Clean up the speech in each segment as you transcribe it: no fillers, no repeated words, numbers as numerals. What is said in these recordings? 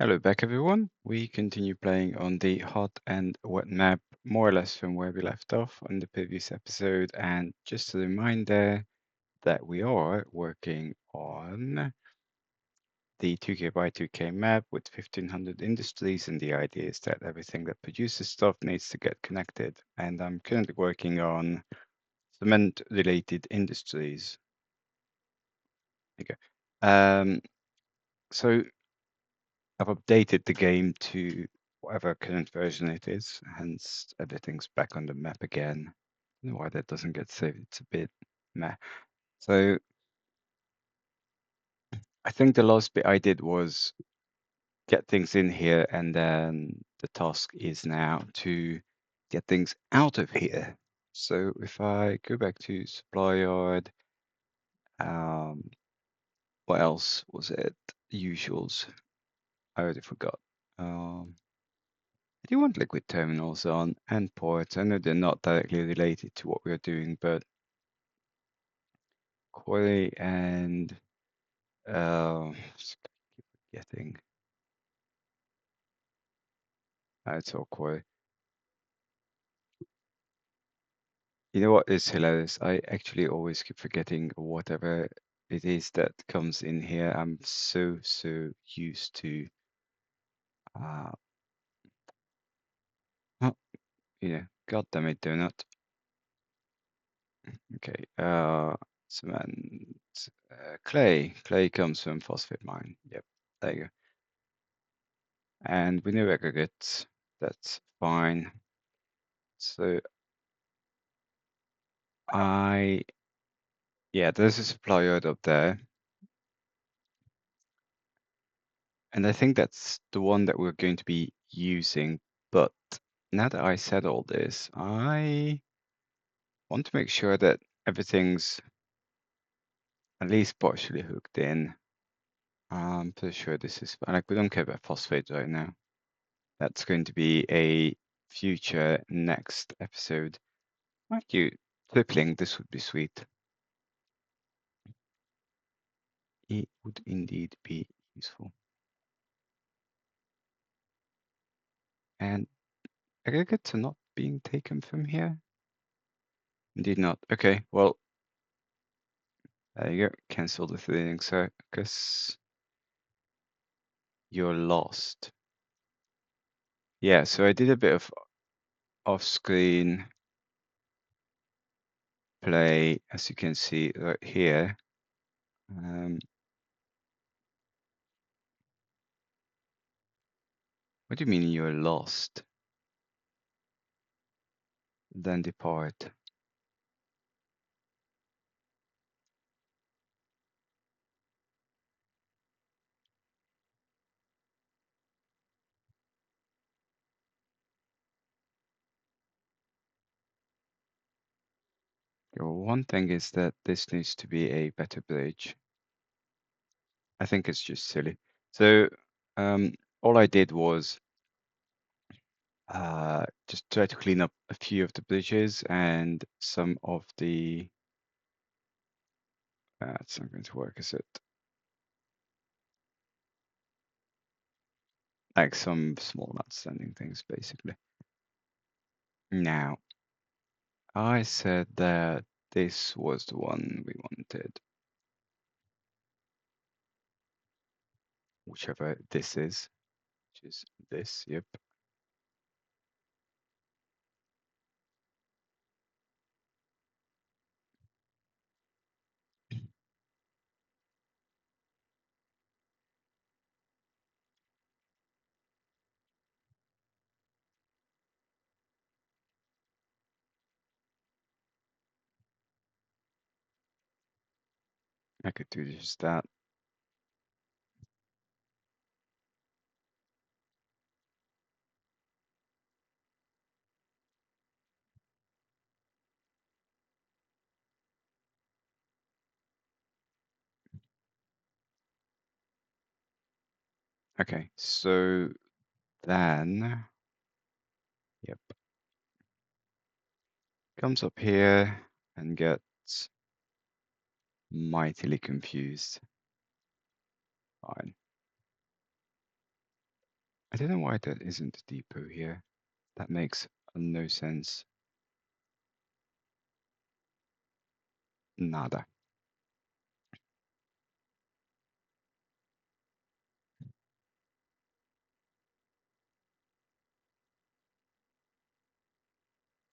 Hello back everyone. We continue playing on the hot and wet map, more or less from where we left off on the previous episode. And just a reminder that we are working on the 2K by 2K map with 1500 industries, and the idea is that everything that produces stuff needs to get connected. And I'm currently working on cement related industries. Okay. So I've updated the game to whatever current version it is, hence everything's back on the map again. I don't know why that doesn't get saved. It's a bit meh. So I think the last bit I did was get things in here, and then the task is now to get things out of here. So if I go back to supply yard, what else was it? Usuals. I already forgot. I do want liquid terminals on and ports. I know they're not directly related to what we're doing, but query and keep forgetting. It's all query. You know what is hilarious? I actually always keep forgetting whatever it is that comes in here. I'm so used to oh, god damn it, donut. Okay, cement, clay. Clay comes from phosphate mine. Yep, there you go. And we know aggregates. That's fine. So there's a supply yard up there. And I think that's the one that we're going to be using. But now that I said all this, I want to make sure that everything's at least partially hooked in. I'm pretty sure this is like, we don't care about phosphate right now. That's going to be a future next episode. Mind you, tripling, this would be sweet. It would indeed be useful. And aggregates are not being taken from here? Indeed not. Okay, well, there you go. Cancel the thing, so because you're lost. Yeah, so I did a bit of off-screen play, as you can see right here. What do you mean you're lost? Then depart. Well, one thing is that this needs to be a better bridge. I think it's just silly. So all I did was just try to clean up a few of the bridges and some of the it's not going to work, is it? Like some small outstanding things, basically. Now, I said that this was the one we wanted. Whichever this is, which is this, yep. I could do just that. Okay, so then, yep, comes up here and gets mightily confused. Fine. don't know why that isn't a depot here. That makes no sense. Nada.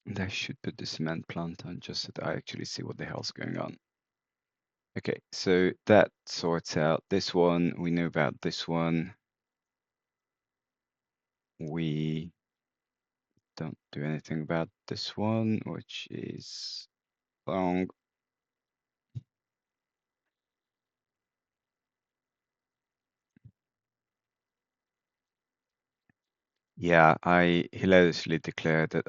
And I should put the cement plant on just so that I actually see what the hell's going on. Okay, so that sorts out this one. We know about this one. We don't do anything about this one, which is long. Yeah, I hilariously declared that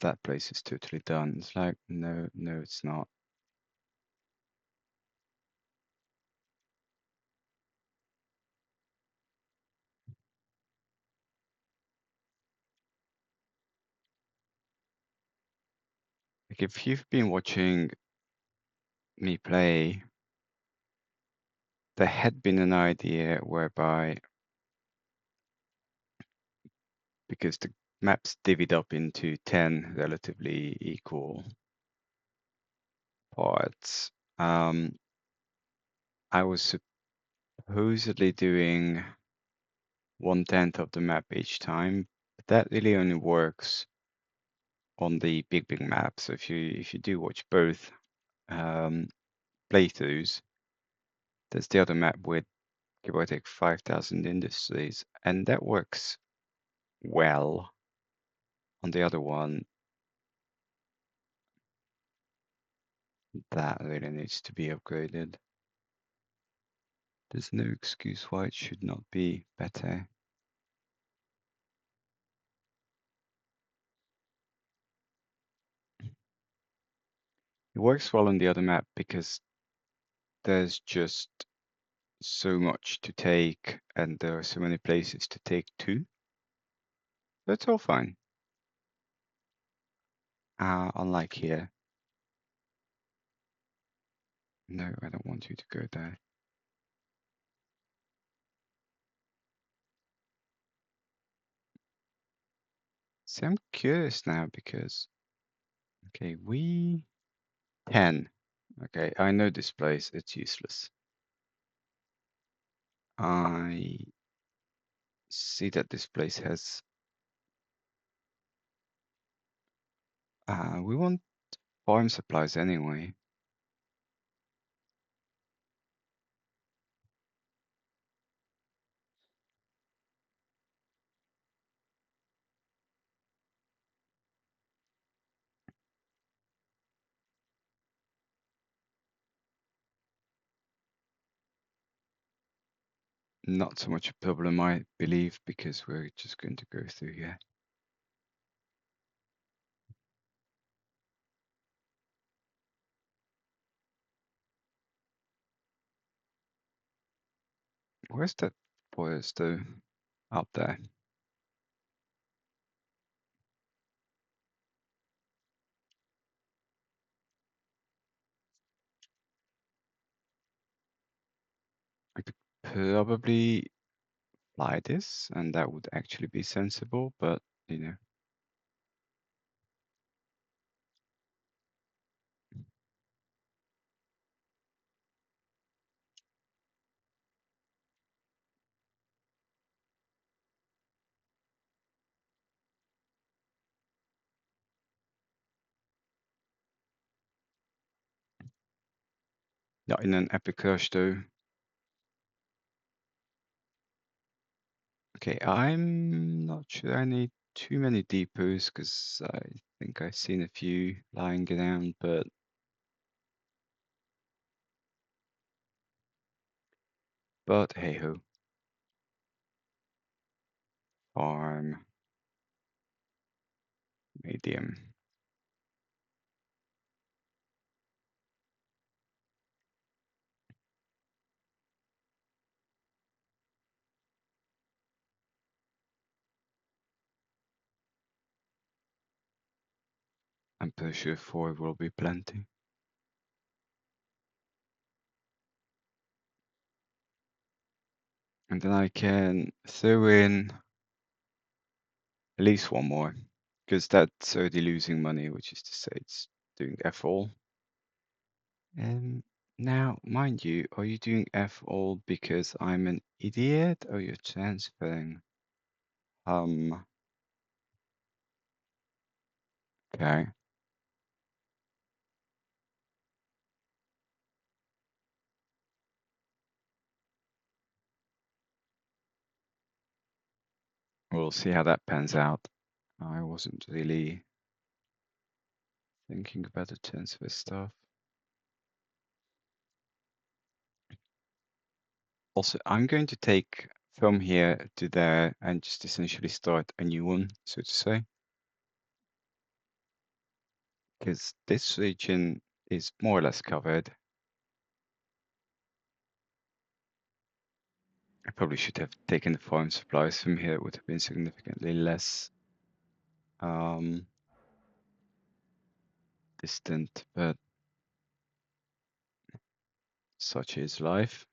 that place is totally done. It's like no, it's not. Like if you've been watching me play, there had been an idea whereby because the map's divvied up into 10 relatively equal parts, I was supposedly doing 1/10 of the map each time, but that really only works on the big map. So if you do watch both playthroughs, there's the other map with give or take 5,000 industries, and that works well. On the other one, that really needs to be upgraded. There's no excuse why it should not be better. It works well on the other map because there's just so much to take and there are so many places to take to. That's all fine. Unlike here. No, I don't want you to go there. See, I'm curious now because, okay, 10. Okay, I know this place, it's useless. I see that this place has, we want farm supplies anyway. Not so much a problem, I believe, because we're just going to go through here. Where's that forest though? Out there. I could probably fly this, and that would actually be sensible, but you know. Not in an epic rush though. Okay, I'm not sure I need too many depots because I think I've seen a few lying around, but hey ho. Farm medium. I'm pretty sure 4 will be plenty. And then I can throw in At least one more, because that's already losing money, which is to say it's doing F all. Now, mind you, are you doing F all because I'm an idiot, or you're transferring? Okay. We'll see how that pans out. I wasn't really thinking about the transfer stuff. Also, I'm going to take from here to there and just essentially start a new one, so to say. Because this region is more or less covered. I probably should have taken the farm supplies from here. It would have been significantly less distant, but such is life.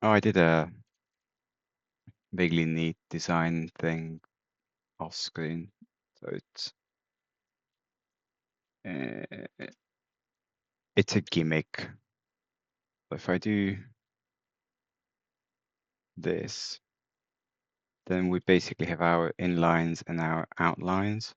Oh, I did a vaguely neat design thing off screen, so it's a gimmick. If I do this, then we basically have our inlines and our outlines.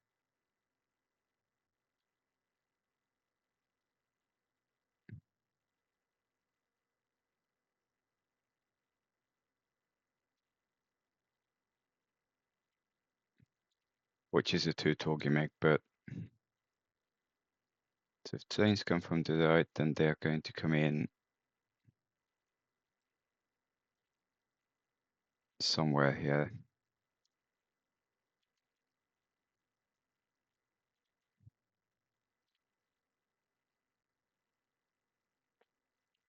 Which is a two-tool gimmick, but so if trains come from the right, then they're going to come in somewhere here.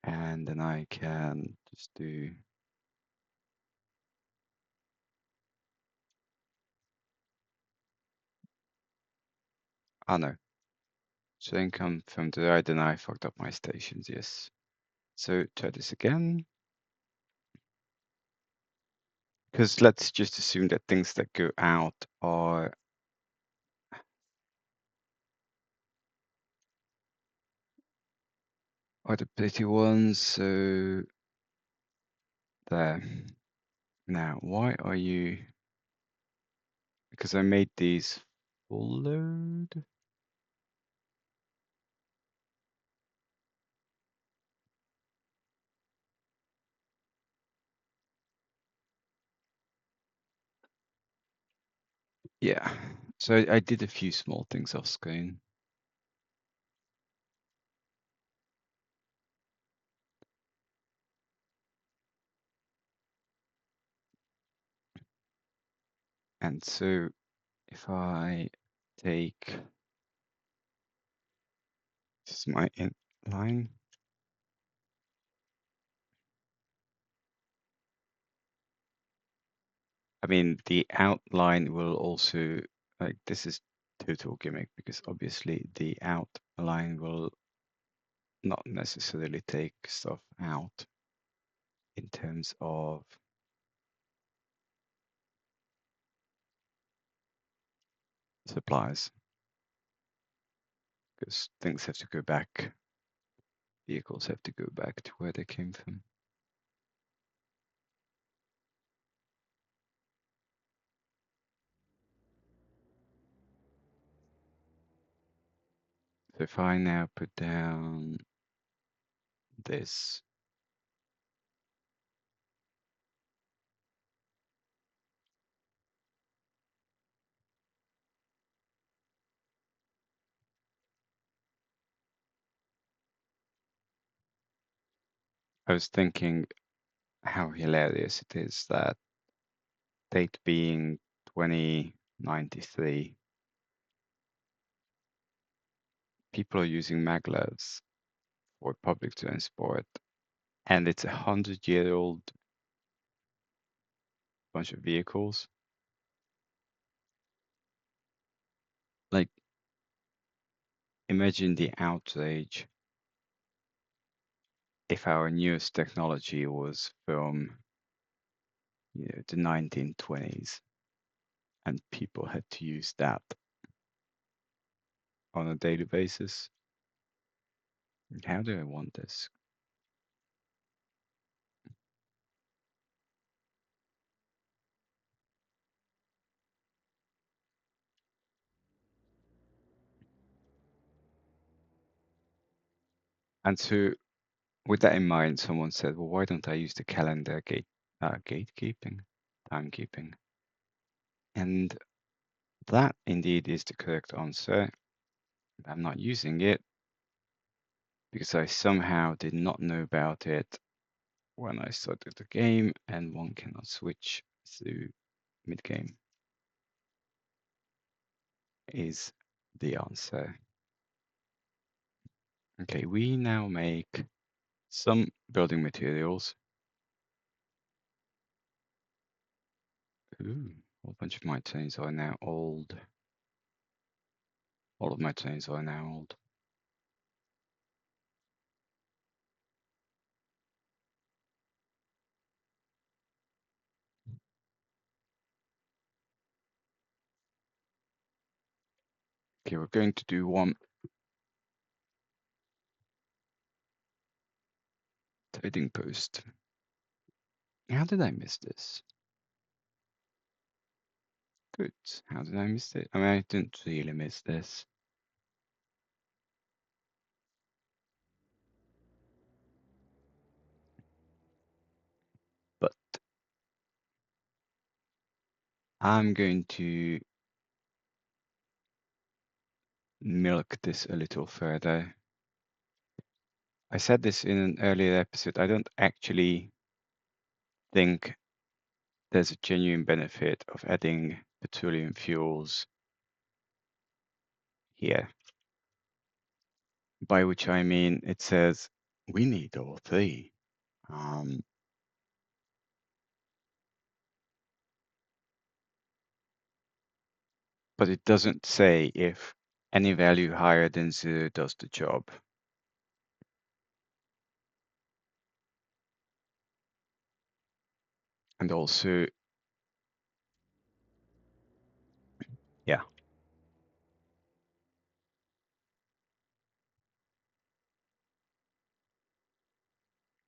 And then I can just do, oh no, train come from the right, then I fucked up my stations, yes. So try this again. Because let's just assume that things that go out are the pretty ones, so there. Now, why are you, because I made these full load? Yeah, so I did a few small things off screen. And so if I take, this is my inline. I mean, the outline will also, like, this is total gimmick because obviously the outline will not necessarily take stuff out in terms of supplies, because things have to go back, vehicles have to go back to where they came from. So if I now put down this, I was thinking how hilarious it is that date being 2093, people are using maglevs for public transport, and it's 100-year-old bunch of vehicles. Like, imagine the outrage if our newest technology was from the 1920s and people had to use that on a daily basis. How do I want this? And so with that in mind, someone said, well, why don't I use the calendar gatekeeping, timekeeping? And that indeed is the correct answer. I'm not using it because I somehow did not know about it when I started the game, and one cannot switch through mid-game is the answer. Okay, we now make some building materials. Ooh, a whole bunch of my trains are now old. All of my trains are now old. Okay, we're going to do one trading post. How did I miss this? Good. How did I miss it? I mean, I didn't really miss this. But I'm going to milk this a little further. I said this in an earlier episode. I don't actually think there's a genuine benefit of adding petroleum fuels here. By which I mean it says we need all three. But it doesn't say if any value higher than 0 does the job. And also, yeah,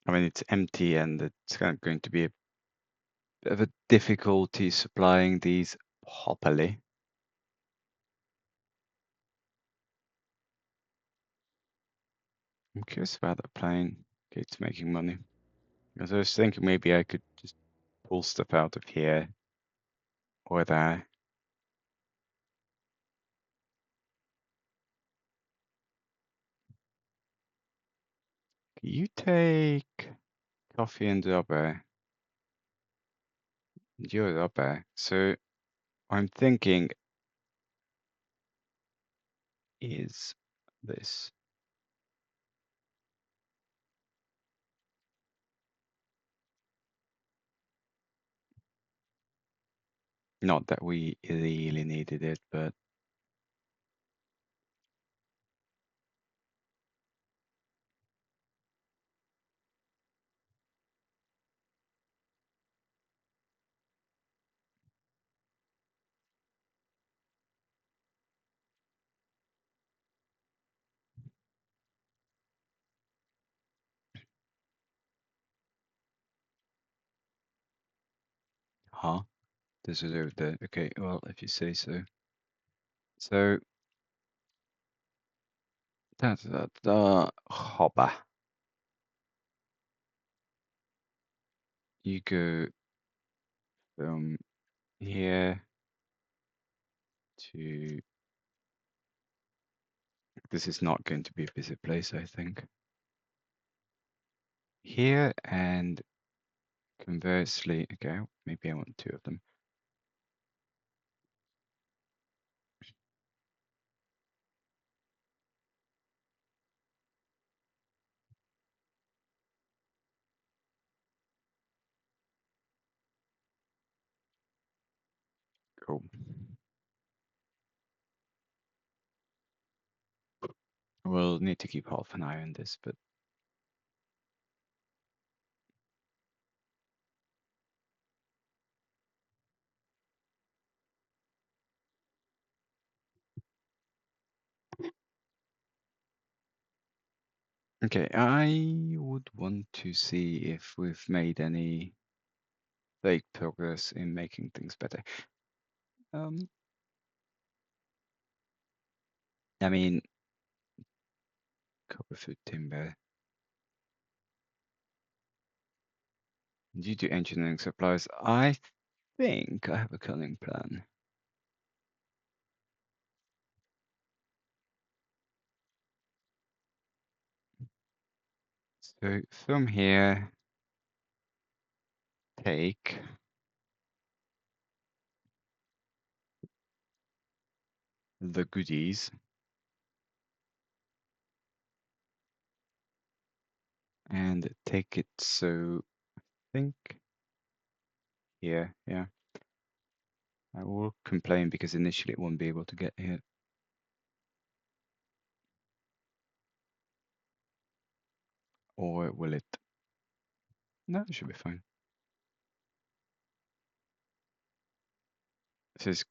I mean, it's empty and it's kind of going to be a bit of a difficulty supplying these properly. I'm curious about that plane. Okay, it's making money. Because I was thinking maybe I could just pull stuff out of here or there. You take coffee and rubber. You're rubber. So I'm thinking is this. Not that we really needed it, but huh? This is over there. Okay, well, if you say so. So that's the hopper. You go from here to this is not going to be a busy place, I think. Here and conversely, okay, maybe I want two of them. Cool. We'll need to keep half an eye on this, but Okay, I would want to see if we've made any big progress in making things better. I mean, copper food timber. Due to engineering supplies, I think I have a cunning plan. So from here, take the goodies and take it. So I think here, yeah. I will complain because initially it won't be able to get here. Or will it? No, it should be fine. This is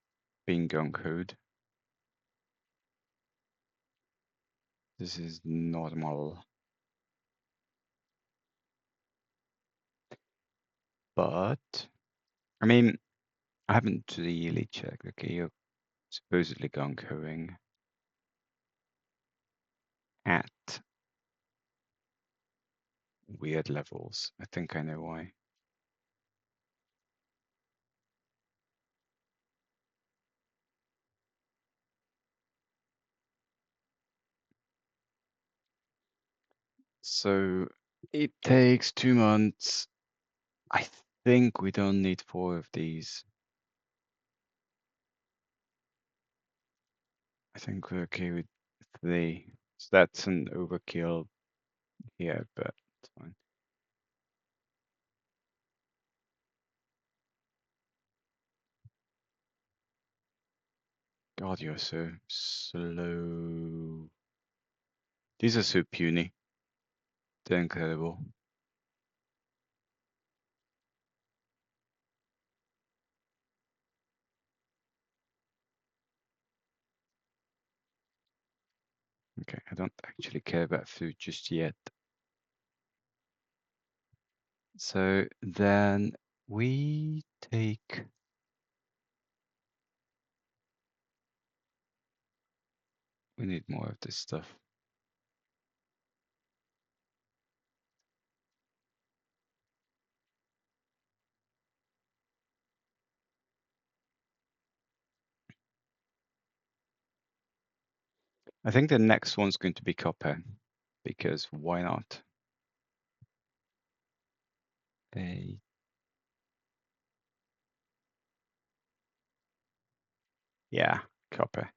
being gun code. This is normal. But I mean, I haven't really checked. Okay, you're supposedly gun coding at weird levels. I think I know why. So it takes 2 months. I think we don't need 4 of these. I think we're okay with 3. So that's an overkill here, but it's fine. God, you're so slow. These are so puny. They're incredible. Okay, I don't actually care about food just yet. So then we take. We need more of this stuff. I think the next one's going to be copper, because why not? Yeah, copper.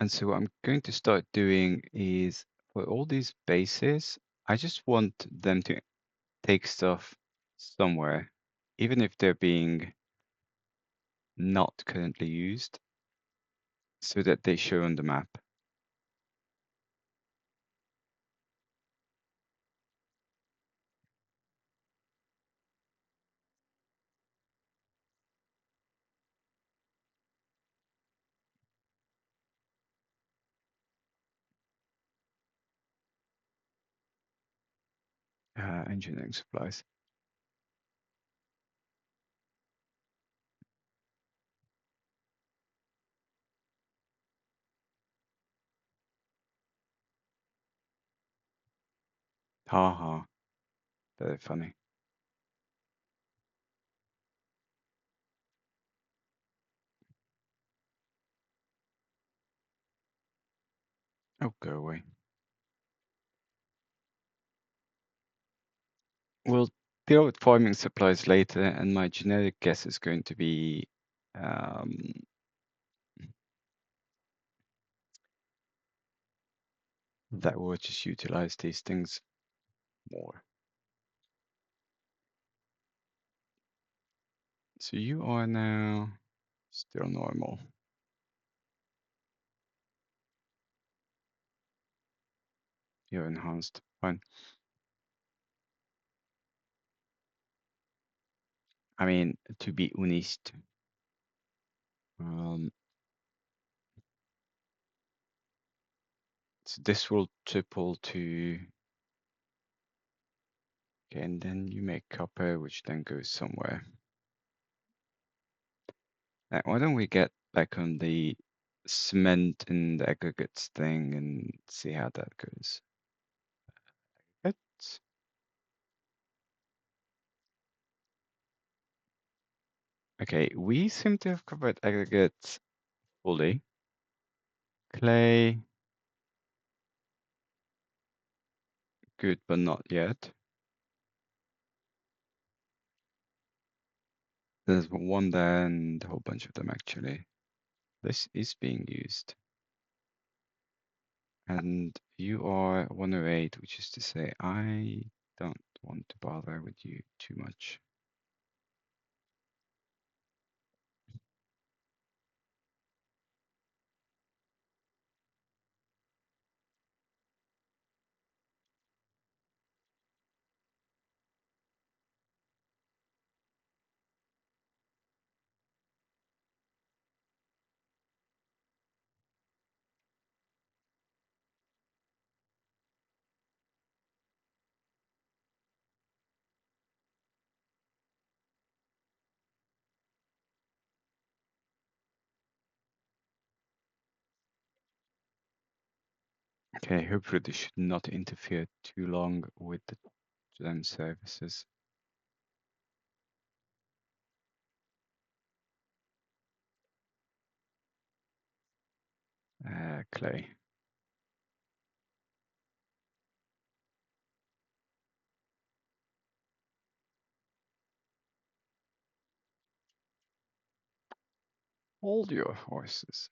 And so what I'm going to start doing is for all these bases, I just want them to take stuff somewhere, even if they're being not currently used, so that they show on the map. Engineering supplies. Ha ha, very funny. Oh, go away. We'll deal with farming supplies later, and my generic guess is going to be that we'll just utilize these things more. So you are now still normal. You're enhanced. Fine. I mean, to be honest, So this will triple to, okay, and then you make copper, which then goes somewhere. Why don't we get back on the cement and aggregates thing and see how that goes? It's, okay, we seem to have covered aggregates fully. Clay, good, but not yet. There's one there and a whole bunch of them actually. This is being used. And you are 108, which is to say I don't want to bother with you too much. Okay, hopefully this should not interfere too long with the them services. Clay. Hold your horses.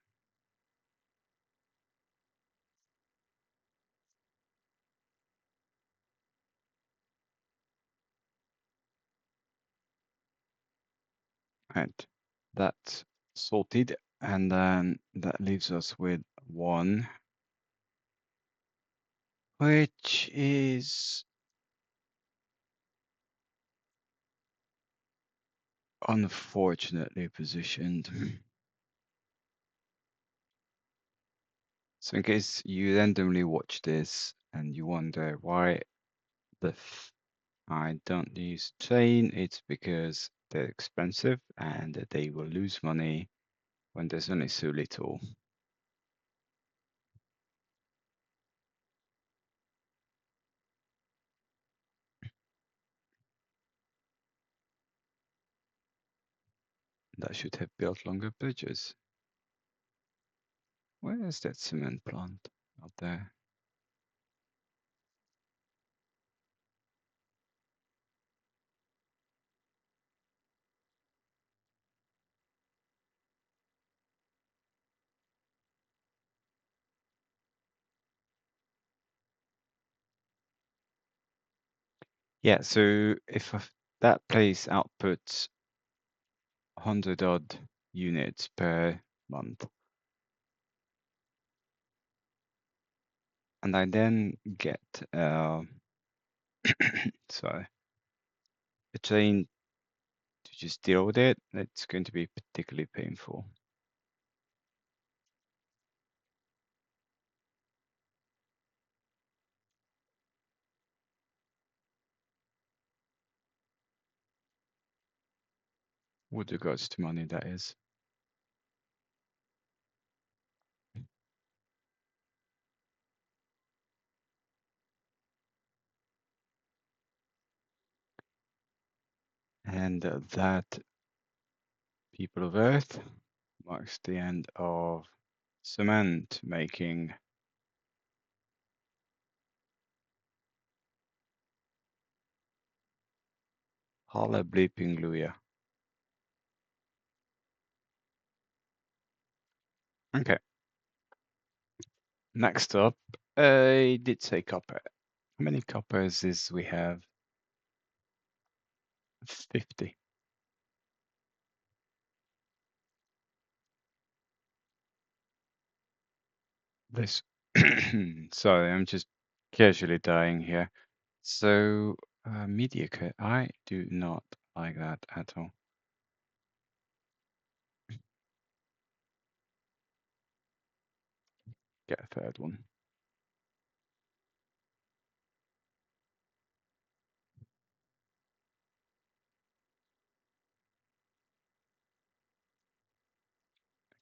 Right, that's sorted, and then that leaves us with one, which is unfortunately positioned. So in case you randomly watch this and you wonder why the I don't use train, it's because they're expensive and they will lose money when there's only so little. That should have built longer bridges. Where is that cement plant? Out there. Yeah, so if that place outputs 100 odd units per month, and I then get sorry, a train to just deal with it, it's going to be particularly painful. With regards to money, that is. And that, people of Earth, marks the end of cement making. Holla bleeping Luya. Okay. Next up, I did say copper. How many coppers is we have? 50. This. Sorry, I'm just casually dying here. So, mediocre. I do not like that at all. Get a third one.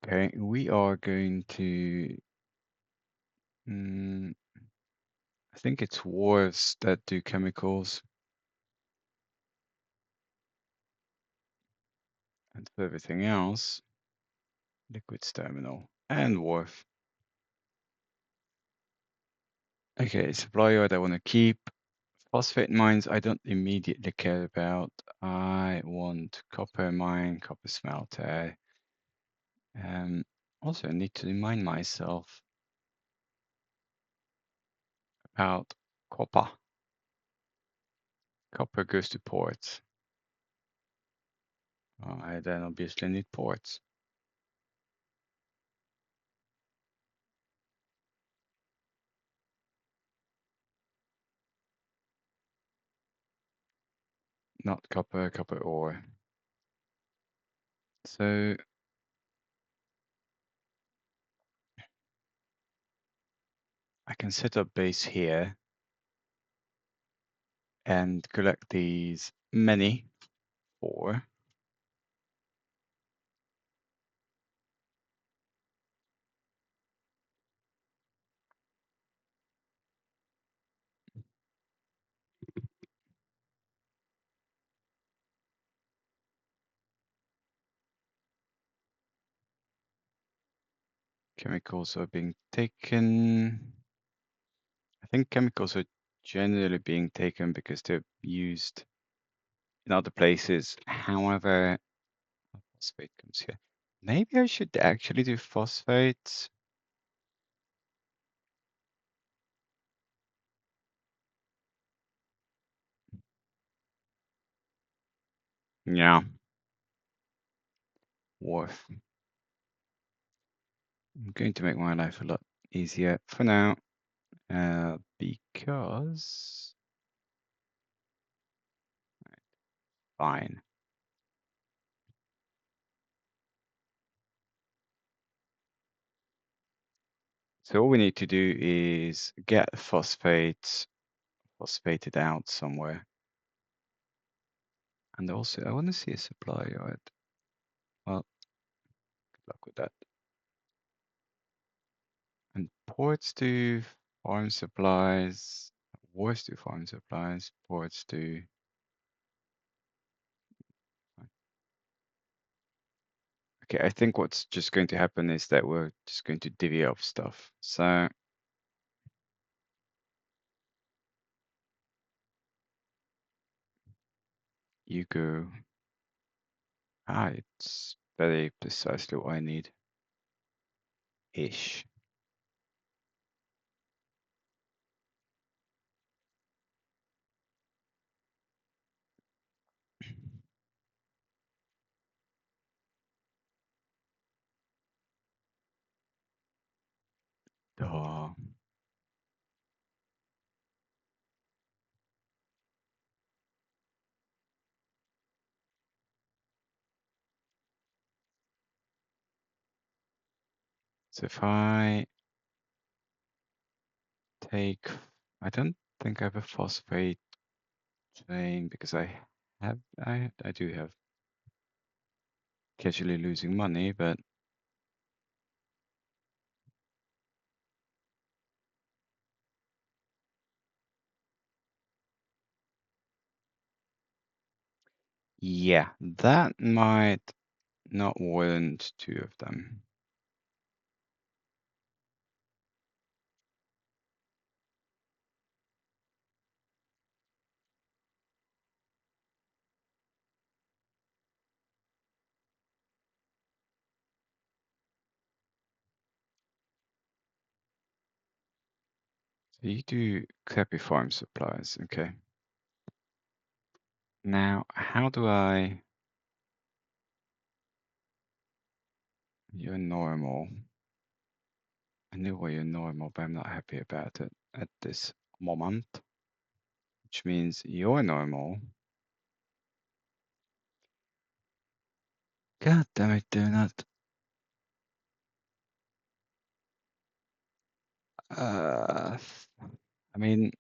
Okay, we are going to, I think it's wharves that do chemicals. And for everything else, liquids terminal and wharf. Okay, supply yard I want to keep. Phosphate mines I don't immediately care about. I want copper mine, copper smelter. Also, I need to remind myself about copper. Copper goes to ports. I then obviously need ports. Not copper, copper ore. So I can set up base here and collect these many ore. Chemicals are being taken. I think chemicals are generally being taken because they're used in other places. However, phosphate comes here. Maybe I should actually do phosphates. Yeah. Worth. I'm going to make my life a lot easier for now, because fine. So all we need to do is get phosphates phosphated out somewhere. And also, I want to see a supply yard. Well, good luck with that. And ports do farm supplies, wars do farm supplies, ports do. Okay, I think what's just going to happen is that we're just going to divvy up stuff. So you go. It's very precisely what I need. Ish. Duh. So if I take, I don't think I have a phosphate chain because I do have casually losing money, but yeah, that might not warrant two of them. So you do crappy farm supplies, okay. Now, how do I, you're normal. I know why you're normal, but I'm not happy about it at this moment, which means you're normal. God damn it, Donut. I mean,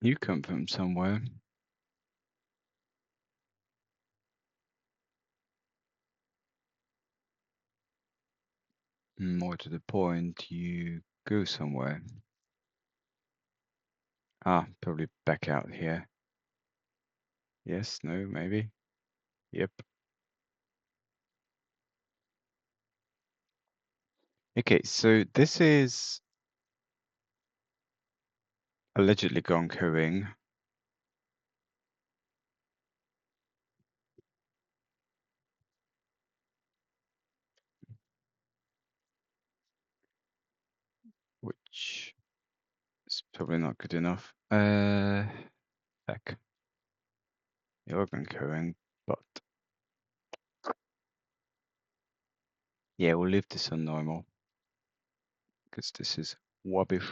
You come from somewhere. More to the point, you go somewhere. Ah, probably back out here. Yes, no, maybe. Yep. Okay, so this is allegedly gone going. Which is probably not good enough. Heck. You're gone going, but yeah, we'll leave this on normal because this is rubbish.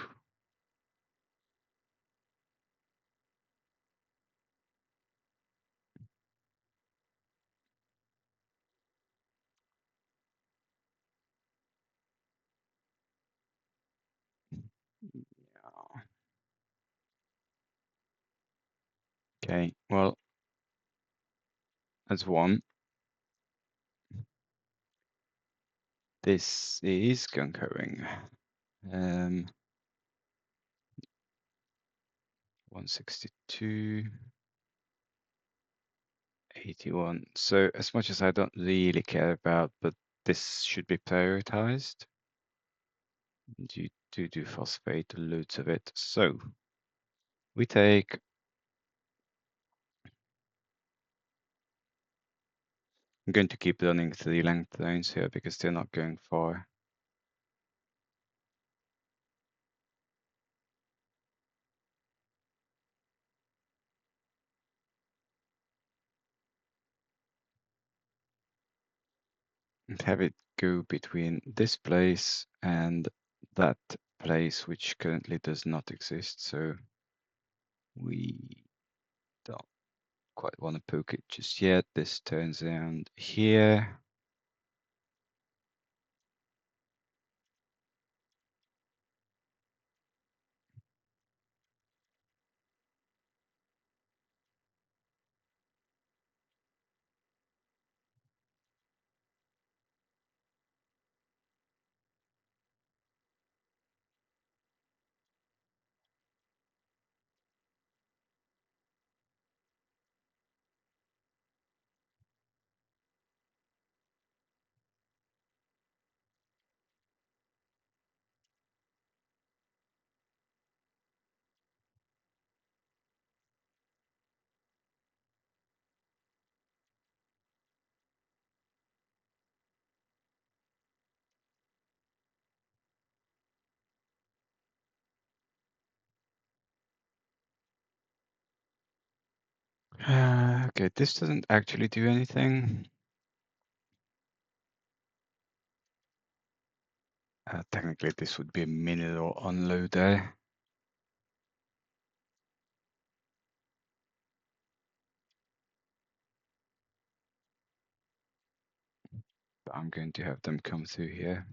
Yeah. Okay, well, as one, this is gone going. 162, 81. So as much as I don't really care about, but this should be prioritized. You do phosphate, loads of it. So we take, I'm going to keep running 3 length lines here because they're not going far. And have it go between this place and that place, which currently does not exist. So we don't quite want to poke it just yet. This turns around here. Okay, this doesn't actually do anything. Technically, this would be a mineral unloader. But I'm going to have them come through here.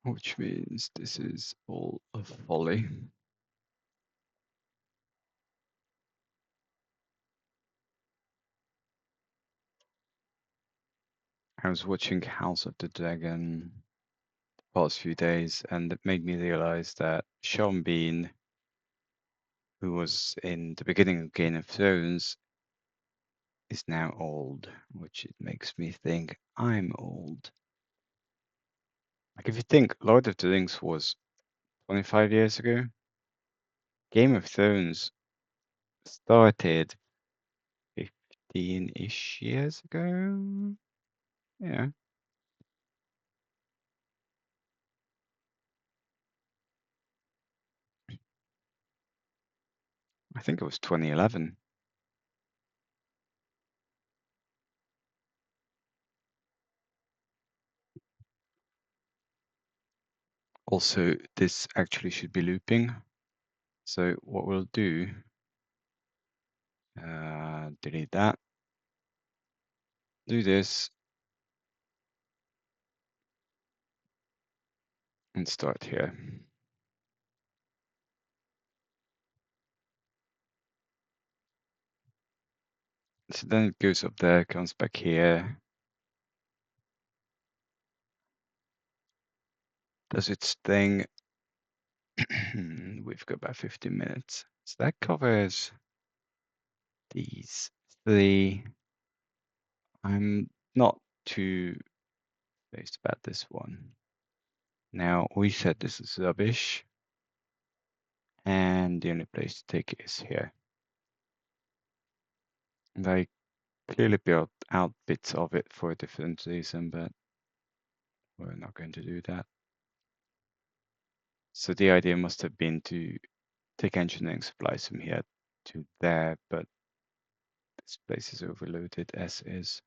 Which means this is all a folly. I was watching House of the Dragon the past few days, and it made me realize that Sean Bean, who was in the beginning of Game of Thrones, is now old, which it makes me think I'm old. Like if you think Lord of the Rings was 25 years ago, Game of Thrones started 15-ish years ago. Yeah, I think it was 2011. Also, this actually should be looping. So what we'll do, delete that, do this, and start here. So then it goes up there, comes back here, does its thing. We've got about 15 minutes. So that covers these three. I'm not too phased about this one. Now, we said this is rubbish, and the only place to take it is here. And I clearly built out bits of it for a different reason, but we're not going to do that. So the idea must have been to take engineering supplies from here to there, but this place is overloaded as is.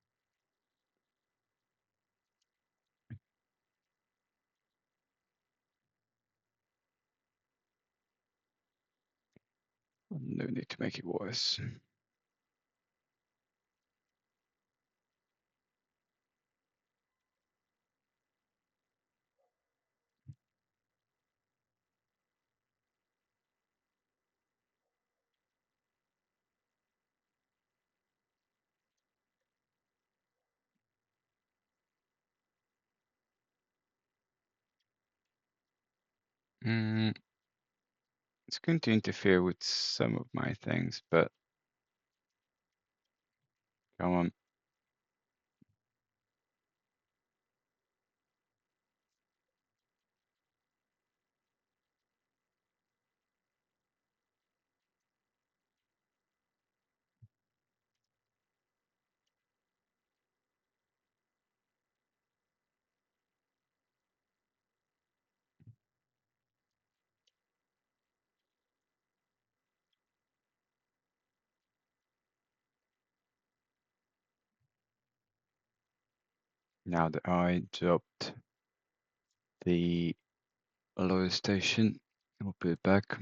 No need to make it worse. It's going to interfere with some of my things, but come on. Now that I dropped the lower station, I'll put it back.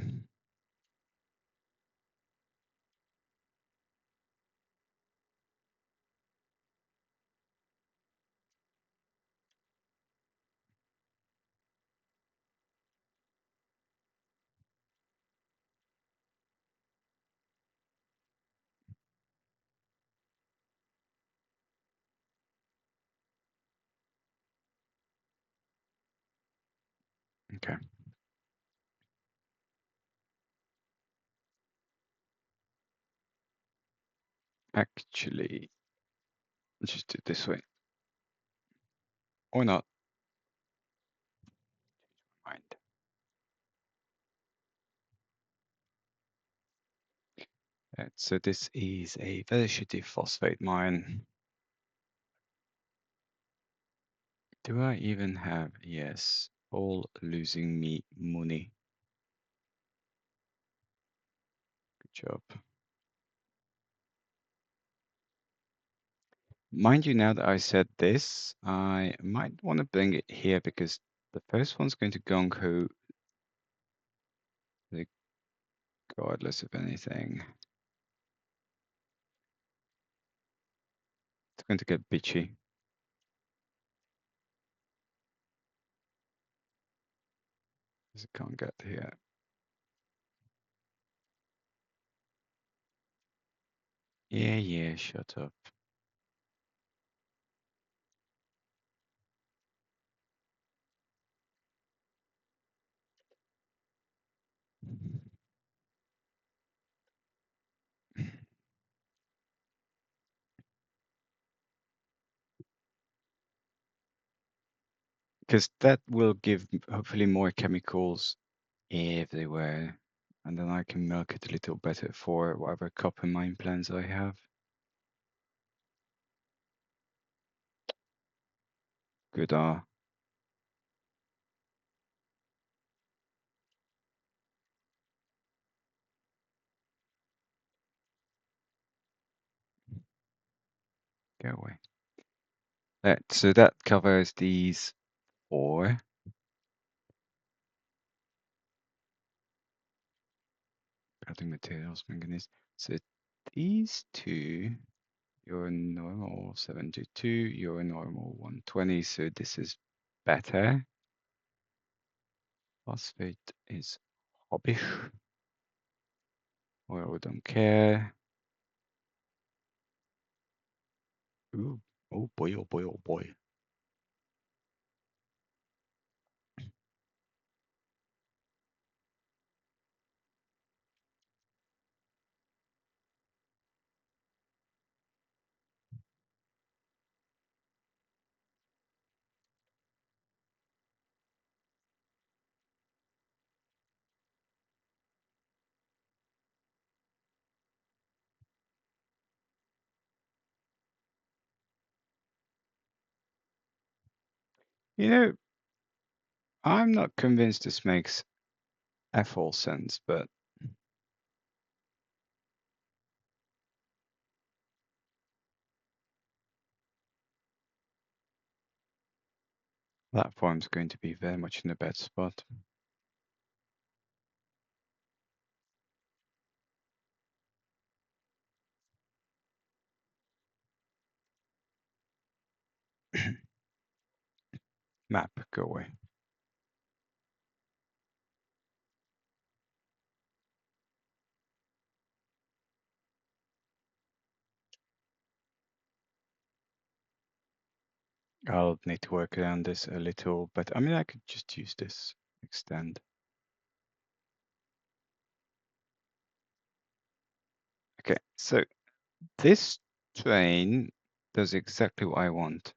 Okay. Actually, let's just do it this way. Or not. Mind. So this is a very shitty phosphate mine. Do I even have? Yes. All losing me money. Good job. Mind you, now that I said this, I might want to bring it here because the first one's going to gung ho regardless of anything. It's going to get bitchy. Because it can't get here. Yeah, shut up. Because that will give hopefully more chemicals everywhere. And then I can milk it a little better for whatever copper mine plans I have. Good. Go away. Right, so that covers these 4. building materials, manganese. So these two, your normal 72, your normal 120. So this is better. Phosphate is rubbish. Well, we don't care. Ooh, oh boy, oh boy, oh boy. You know, I'm not convinced this makes all sense, but that form's going to be very much in a bad spot. Map, go away. I'll need to work around this a little, but I mean, I could just use this extend. Okay, so this train does exactly what I want.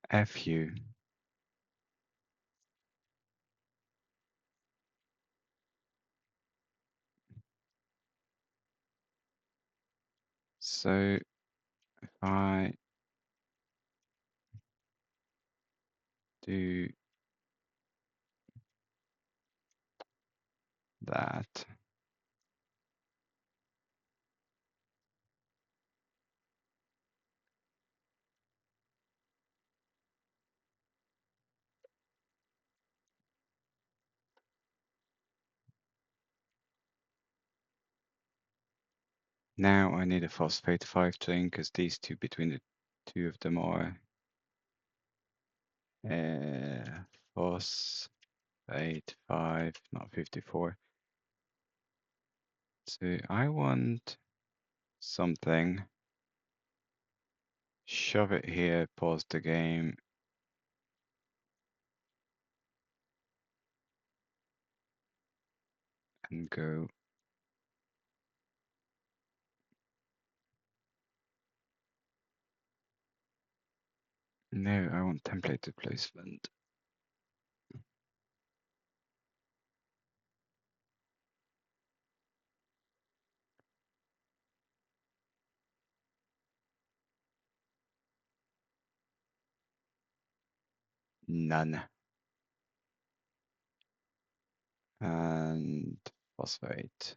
F you. So if I do that, now I need a phosphate 5 train because these two between the two of them are phosphate 5, not 54. So I want something, shove it here, pause the game, and go. No, I want templated placement. None. And phosphate.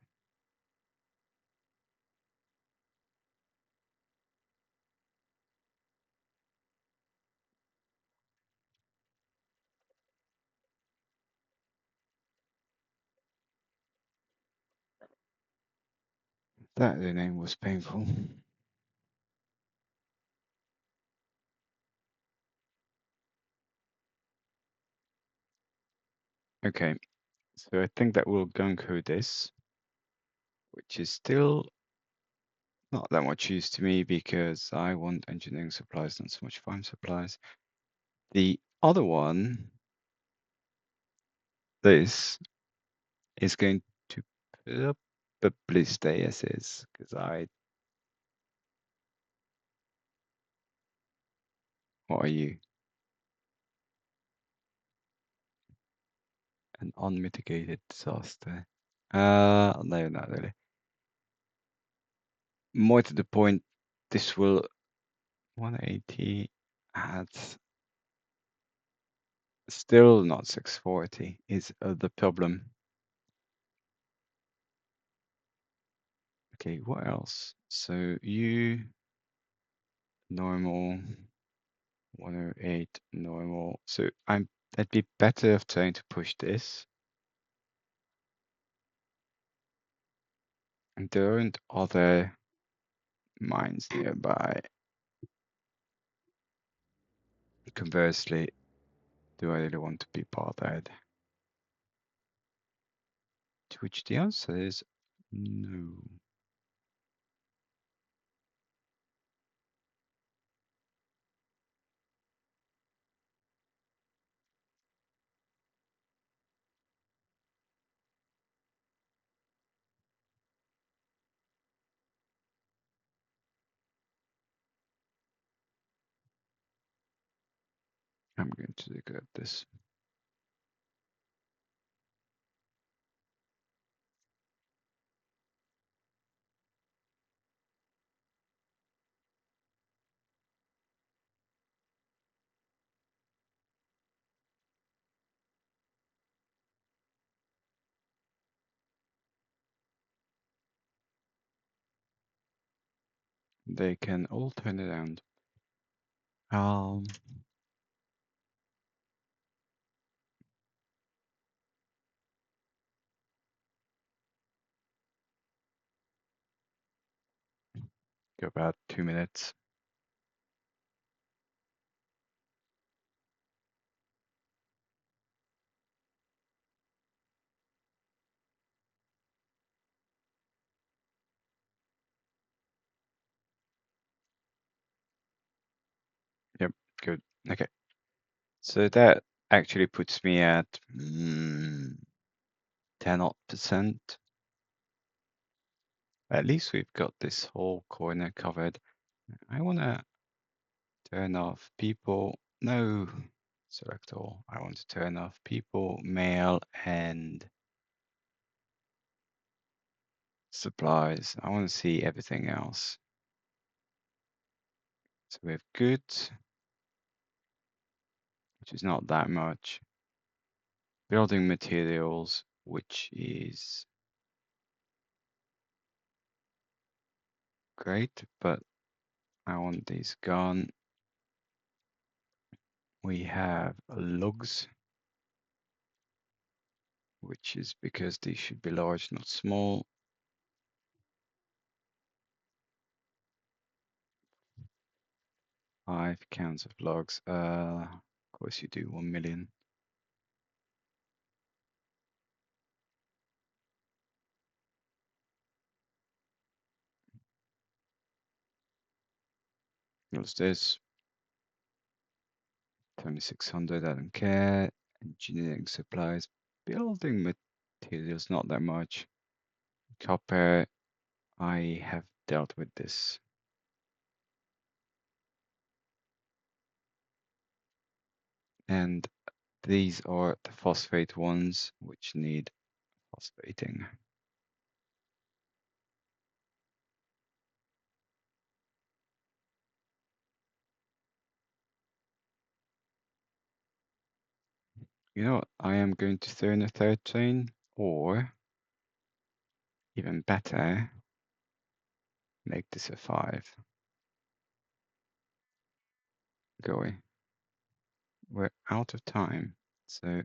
That rename was painful. Okay, so I think that will gung-ho this, which is still not that much use to me because I want engineering supplies, not so much farm supplies. The other one, this, is going to probably stay as is because what are you? An unmitigated disaster. No, not really. More to the point, this will 180 adds Still not 640 is the problem. Okay, what else? So you normal 108 normal. So I'd be better off trying to push this. And there aren't other mines nearby. Conversely, do I really want to be bothered? To which the answer is no. I'm going to regret this. They can all turn around. I'll go about 2 minutes. Yep, good. Okay. So that actually puts me at 10%. At least we've got this whole corner covered. I want to turn off people. No, select all. I want to turn off people, mail, and supplies. I want to see everything else. So we have goods, which is not that much. Building materials, which is great, but I want these gone. We have lugs, which is because these should be large, not small. 5 counts of logs. Of course you do 1 million. What's this? 2600, I don't care. Engineering supplies, building materials, not that much. Copper, I have dealt with this. And these are the phosphate ones, which need phosphating. You know what? I am going to throw in a third train, or even better, make this a 5. Go away. We're out of time. So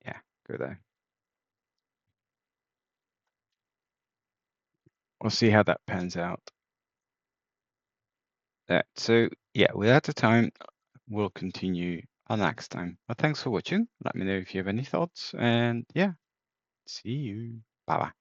yeah, go there. We'll see how that pans out. So yeah, we're out of time. We'll continue on next time. Well, thanks for watching. Let me know if you have any thoughts, and yeah, see you. Bye bye.